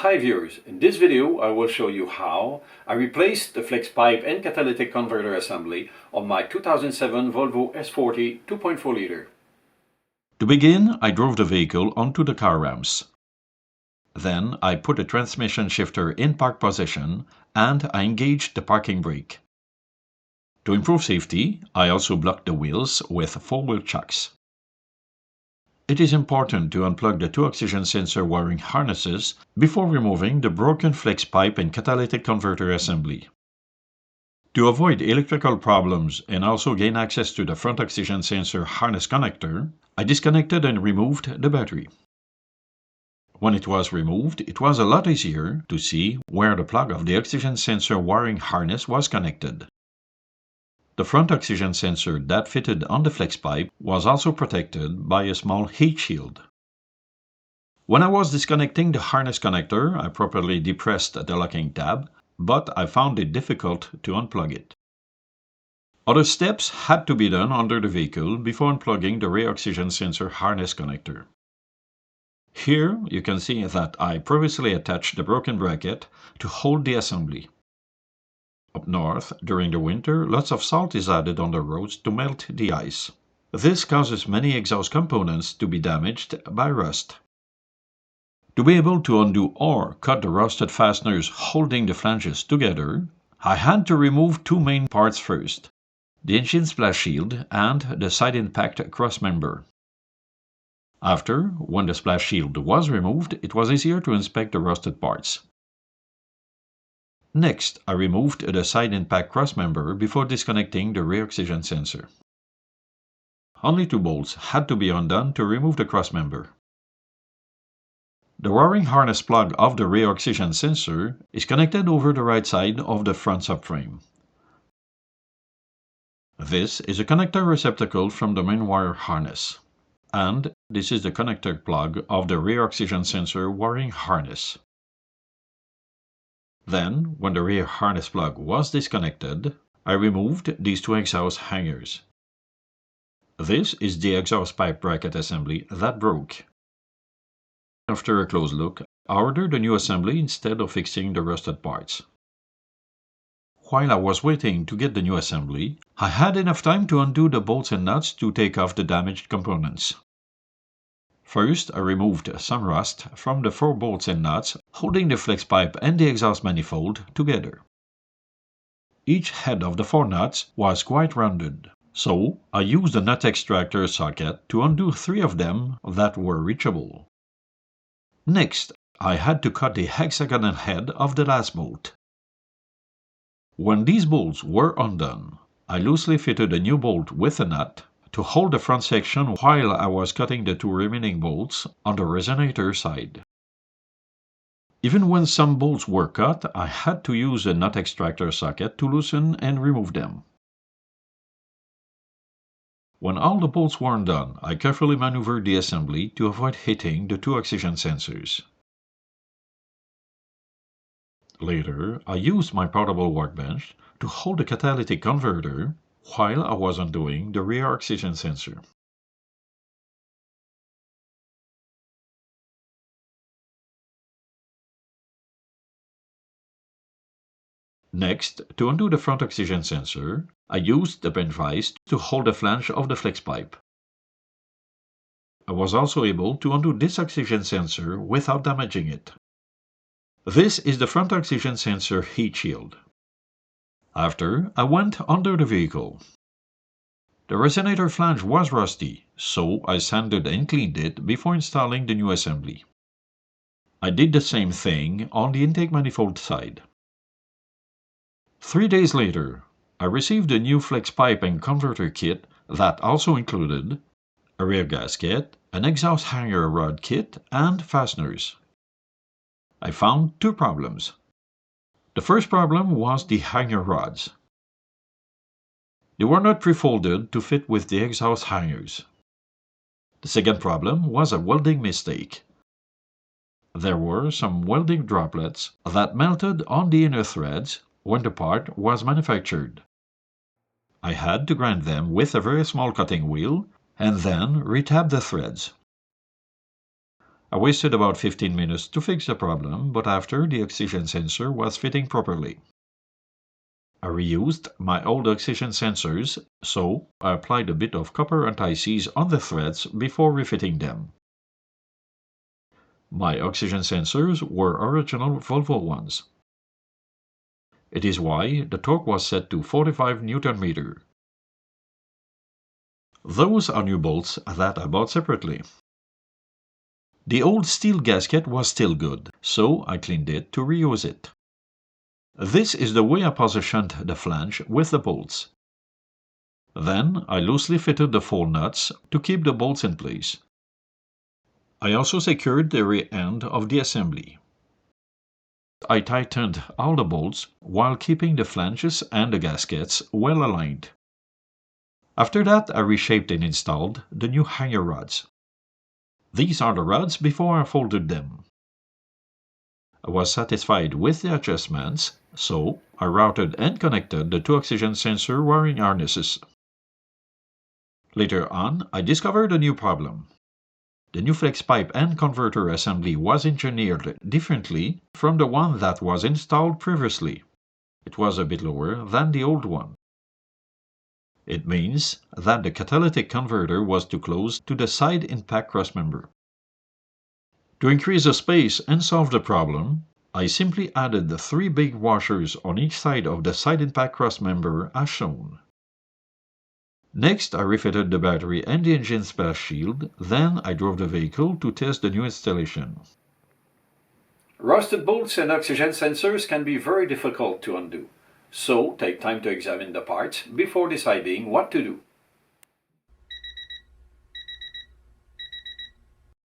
Hi viewers, in this video I will show you how I replaced the flex pipe and catalytic converter assembly on my 2007 Volvo S40 2.4 liter. To begin, I drove the vehicle onto the car ramps. Then I put the transmission shifter in park position and I engaged the parking brake. To improve safety, I also blocked the wheels with 4-wheel chucks. It is important to unplug the two oxygen sensor wiring harnesses before removing the broken flex pipe and catalytic converter assembly. To avoid electrical problems and also gain access to the front oxygen sensor harness connector, I disconnected and removed the battery. When it was removed, it was a lot easier to see where the plug of the oxygen sensor wiring harness was connected. The front oxygen sensor that fitted on the flex pipe was also protected by a small heat shield. When I was disconnecting the harness connector, I properly depressed the locking tab, but I found it difficult to unplug it. Other steps had to be done under the vehicle before unplugging the rear oxygen sensor harness connector. Here you can see that I previously attached the broken bracket to hold the assembly. Up north, during the winter, lots of salt is added on the roads to melt the ice. This causes many exhaust components to be damaged by rust. To be able to undo or cut the rusted fasteners holding the flanges together, I had to remove two main parts first, the engine splash shield and the side impact crossmember. After, when the splash shield was removed, it was easier to inspect the rusted parts. Next, I removed the side impact crossmember before disconnecting the rear oxygen sensor. Only two bolts had to be undone to remove the crossmember. The wiring harness plug of the rear oxygen sensor is connected over the right side of the front subframe. This is a connector receptacle from the main wire harness, and this is the connector plug of the rear oxygen sensor wiring harness. Then, when the rear harness plug was disconnected, I removed these two exhaust hangers. This is the exhaust pipe bracket assembly that broke. After a close look, I ordered a new assembly instead of fixing the rusted parts. While I was waiting to get the new assembly, I had enough time to undo the bolts and nuts to take off the damaged components. First, I removed some rust from the 4 bolts and nuts holding the flex pipe and the exhaust manifold together. Each head of the 4 nuts was quite rounded, so I used a nut extractor socket to undo 3 of them that were reachable. Next, I had to cut the hexagonal head of the last bolt. When these bolts were undone, I loosely fitted a new bolt with a nut to hold the front section while I was cutting the 2 remaining bolts on the resonator side. Even when some bolts were cut, I had to use a nut extractor socket to loosen and remove them. When all the bolts were undone, I carefully maneuvered the assembly to avoid hitting the 2 oxygen sensors. Later, I used my portable workbench to hold the catalytic converter while I was undoing the rear oxygen sensor. Next, to undo the front oxygen sensor, I used the bent vise to hold the flange of the flex pipe. I was also able to undo this oxygen sensor without damaging it. This is the front oxygen sensor heat shield. After, I went under the vehicle. The resonator flange was rusty, so I sanded and cleaned it before installing the new assembly. I did the same thing on the intake manifold side. 3 days later, I received a new flex pipe and converter kit that also included a rear gasket, an exhaust hanger rod kit, and fasteners. I found 2 problems. The first problem was the hanger rods. They were not pre-folded to fit with the exhaust hangers. The second problem was a welding mistake. There were some welding droplets that melted on the inner threads when the part was manufactured. I had to grind them with a very small cutting wheel and then retab the threads. I wasted about 15 minutes to fix the problem, but after the oxygen sensor was fitting properly. I reused my old oxygen sensors, so I applied a bit of copper anti-seize on the threads before refitting them. My oxygen sensors were original Volvo ones. It is why the torque was set to 45 Nm. Those are new bolts that I bought separately. The old steel gasket was still good, so I cleaned it to reuse it. This is the way I positioned the flange with the bolts. Then I loosely fitted the 4 nuts to keep the bolts in place. I also secured the rear end of the assembly. I tightened all the bolts while keeping the flanges and the gaskets well aligned. After that, I reshaped and installed the new hanger rods. These are the rods before I folded them. I was satisfied with the adjustments, so I routed and connected the 2 oxygen sensor wiring harnesses. Later on, I discovered a new problem. The new flex pipe and converter assembly was engineered differently from the one that was installed previously. It was a bit lower than the old one. It means that the catalytic converter was too close to the side impact crossmember. To increase the space and solve the problem, I simply added the 3 big washers on each side of the side impact crossmember as shown. Next, I refitted the battery and the engine splash shield, then I drove the vehicle to test the new installation. Rusted bolts and oxygen sensors can be very difficult to undo, so take time to examine the parts before deciding what to do.